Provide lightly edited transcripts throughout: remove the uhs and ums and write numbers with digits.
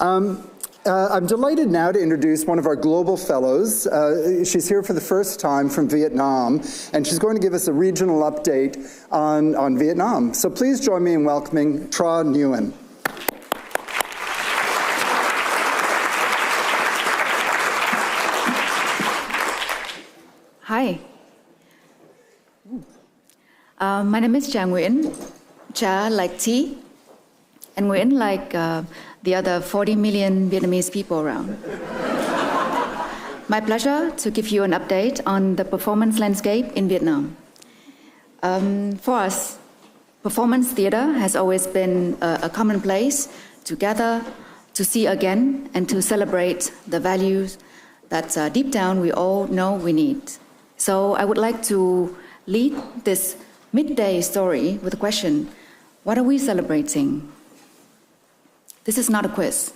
I'm delighted now to introduce one of our global fellows. She's here for the first time from Vietnam, and she's going to give us a regional update on Vietnam. So please join me in welcoming Tra Nguyen. Hi. My name is Cha Nguyễn. Cha like tea, and Nguyễn like the other 40 million Vietnamese people around. My pleasure to give you an update on the performance landscape in Vietnam. For us, performance theater has always been a common place to gather, to see again, and to celebrate the values that deep down we all know we need. So I would like to lead this midday story with a question: what are we celebrating? This is not a quiz.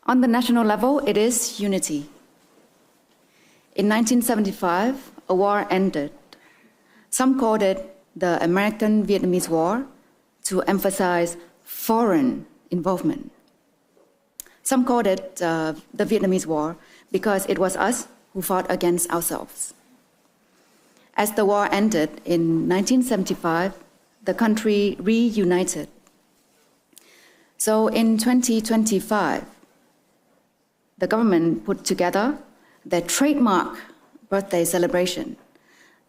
On the national level, it is unity. In 1975, a war ended. Some called it the American-Vietnamese War to emphasize foreign involvement. Some called it the Vietnamese War because it was us who fought against ourselves. As the war ended in 1975, the country reunited. So in 2025, the government put together their trademark birthday celebration,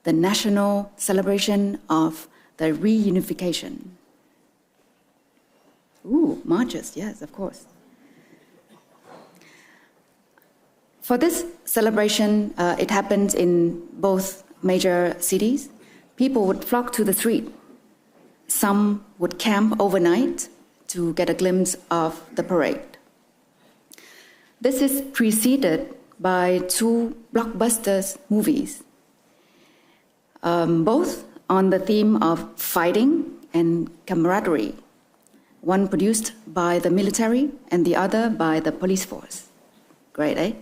the national celebration of the reunification. Ooh, marches, yes, of course. For this celebration, it happened in both major cities. People would flock to the street. Some would camp overnight to get a glimpse of the parade. This is preceded by two blockbuster movies, both on the theme of fighting and camaraderie, one produced by the military and the other by the police force. Great, eh?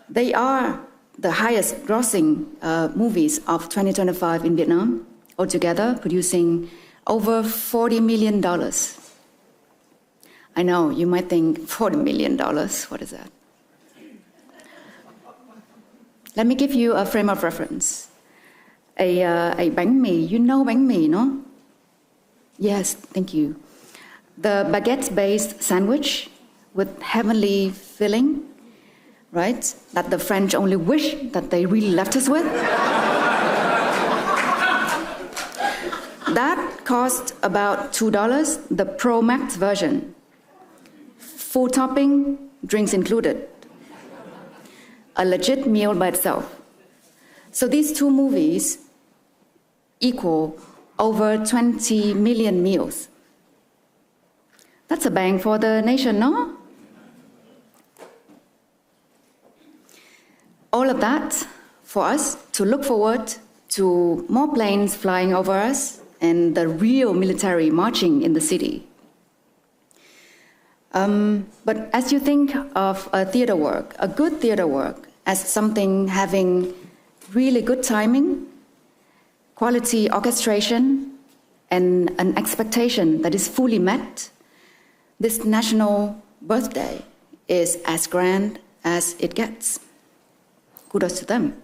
They are the highest grossing movies of 2025 in Vietnam, altogether producing over $40 million. I know, you might think, $40 million, what is that? Let me give you a frame of reference. A bánh mì, you know bánh mì, no? Yes, thank you. The baguette-based sandwich with heavenly filling, right? That the French only wish that they really left us with. That cost about $2, the Pro Max version. Full topping, drinks included. A legit meal by itself. So these two movies equal over 20 million meals. That's a bang for the nation, no? All of that for us to look forward to more planes flying over us and the real military marching in the city. But as you think of a theater work, a good theater work, as something having really good timing, quality orchestration, and an expectation that is fully met, this national birthday is as grand as it gets. Kudos to them.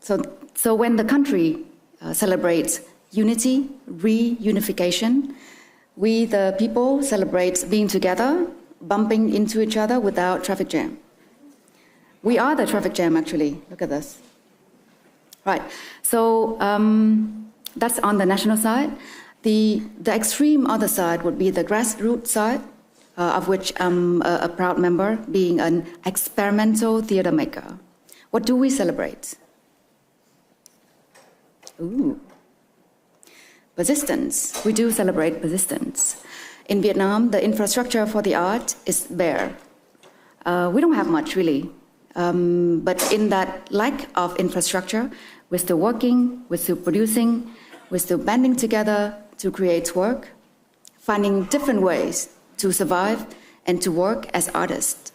So when the country celebrates unity, reunification, we, the people, celebrate being together, bumping into each other without traffic jam. We are the traffic jam, actually. Look at this. Right. So that's on the national side. The extreme other side would be the grassroots side, of which I'm a proud member, being an experimental theater maker. What do we celebrate? Ooh. Persistence. We do celebrate persistence. In Vietnam, the infrastructure for the art is bare. We don't have much, really. But in that lack of infrastructure, we're still working, we're still producing, we're still banding together to create work, finding different ways to survive and to work as artists.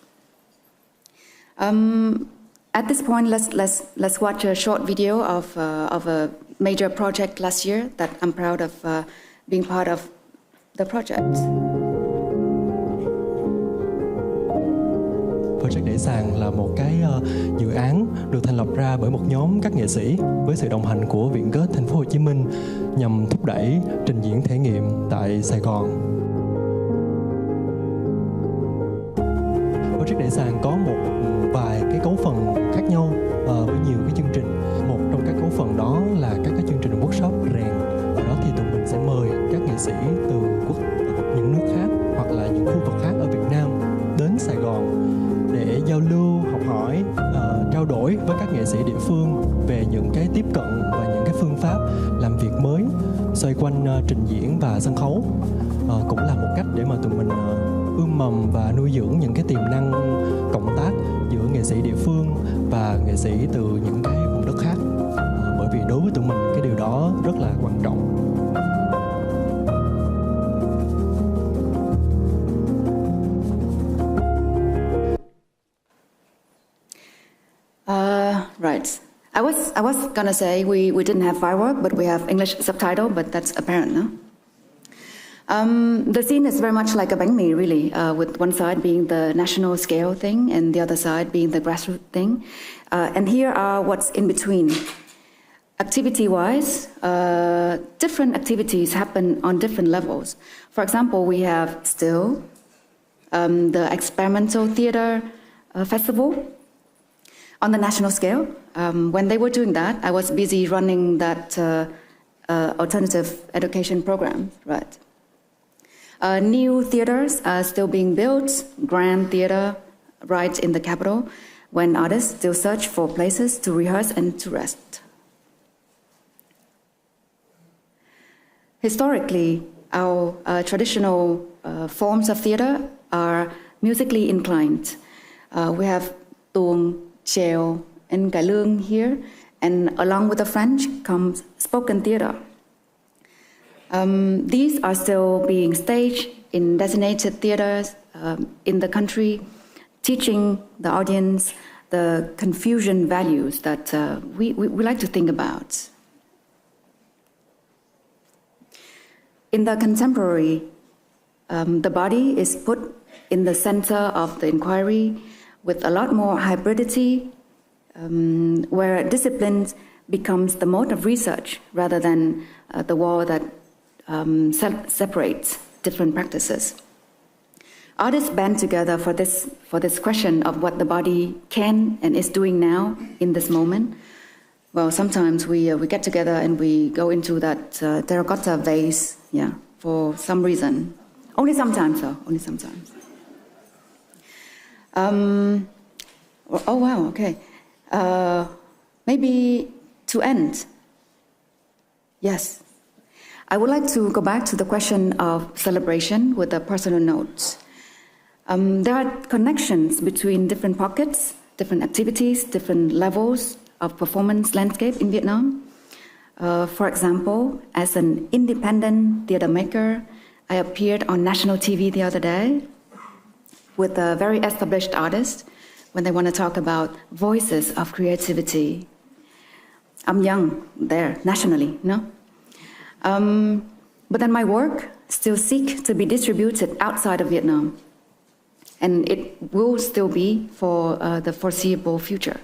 At this point, let's watch a short video of a major project last year that I'm proud of being part of the project. Project Đẩy Sàn là một cái dự án được thành lập ra bởi một nhóm các nghệ sĩ với sự đồng hành của Viện Kết Thành phố Hồ Chí Minh nhằm thúc đẩy trình diễn thể nghiệm tại Sài Gòn. Project Đẩy Sàn có một vài cái cấu phần khác nhau với nhiều cái chương trình. Một trong các cấu phần đó là các cái chương trình workshop rèn. Ở đó thì tụi mình sẽ mời các nghệ sĩ từ những nước khác hoặc là những khu vực khác ở Việt Nam đến Sài Gòn để giao lưu, học hỏi, trao đổi với các nghệ sĩ địa phương về những cái tiếp cận và những cái phương pháp làm việc mới xoay quanh trình diễn và sân khấu. Cũng là một cách để mà tụi mình ươm mầm và nuôi dưỡng những cái tiềm năng cộng tác giữa nghệ sĩ địa phương và nghệ sĩ từ những cái vùng đất khác. Bởi vì đối với tụi mình cái điều đó rất là quan trọng. Right. I was gonna say we didn't have firework, but we have English subtitle, but that's apparent, no? The scene is very much like a bánh mì, really, with one side being the national scale thing and the other side being the grassroots thing. And here are what's in between. Activity-wise, different activities happen on different levels. For example, we have still the Experimental Theatre Festival. On the national scale, when they were doing that, I was busy running that alternative education program, right? New theaters are still being built, Grand Theatre right in the capital, when artists still search for places to rehearse and to rest. Historically, our traditional forms of theatre are musically inclined. We have tuồng, chèo, and cải lương here, and along with the French comes spoken theatre. These are still being staged in designated theatres in the country, teaching the audience the Confucian values that we like to think about. In the contemporary, the body is put in the center of the inquiry with a lot more hybridity, where discipline becomes the mode of research rather than the wall that separates different practices. Artists band together for this question of what the body can and is doing now in this moment. Well, sometimes we get together and we go into that terracotta vase, yeah, for some reason. Only sometimes, though. Only sometimes. Oh wow, okay. Maybe to end. Yes. I would like to go back to the question of celebration with a personal note. There are connections between different pockets, different activities, different levels of performance landscape in Vietnam. For example, as an independent theater maker, I appeared on national TV the other day with a very established artist when they want to talk about voices of creativity. I'm young there, nationally, no? But then my work still seeks to be distributed outside of Vietnam. And it will still be for the foreseeable future.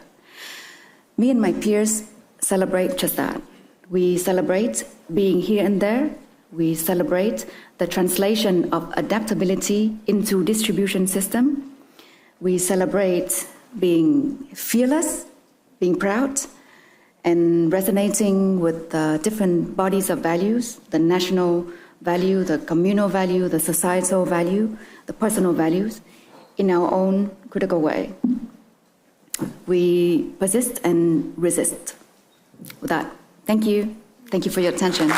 Me and my peers celebrate just that. We celebrate being here and there. We celebrate the translation of adaptability into distribution system. We celebrate being fearless, being proud, and resonating with different bodies of values, the national value, the communal value, the societal value, the personal values, in our own critical way. We persist and resist. With that, thank you. Thank you for your attention.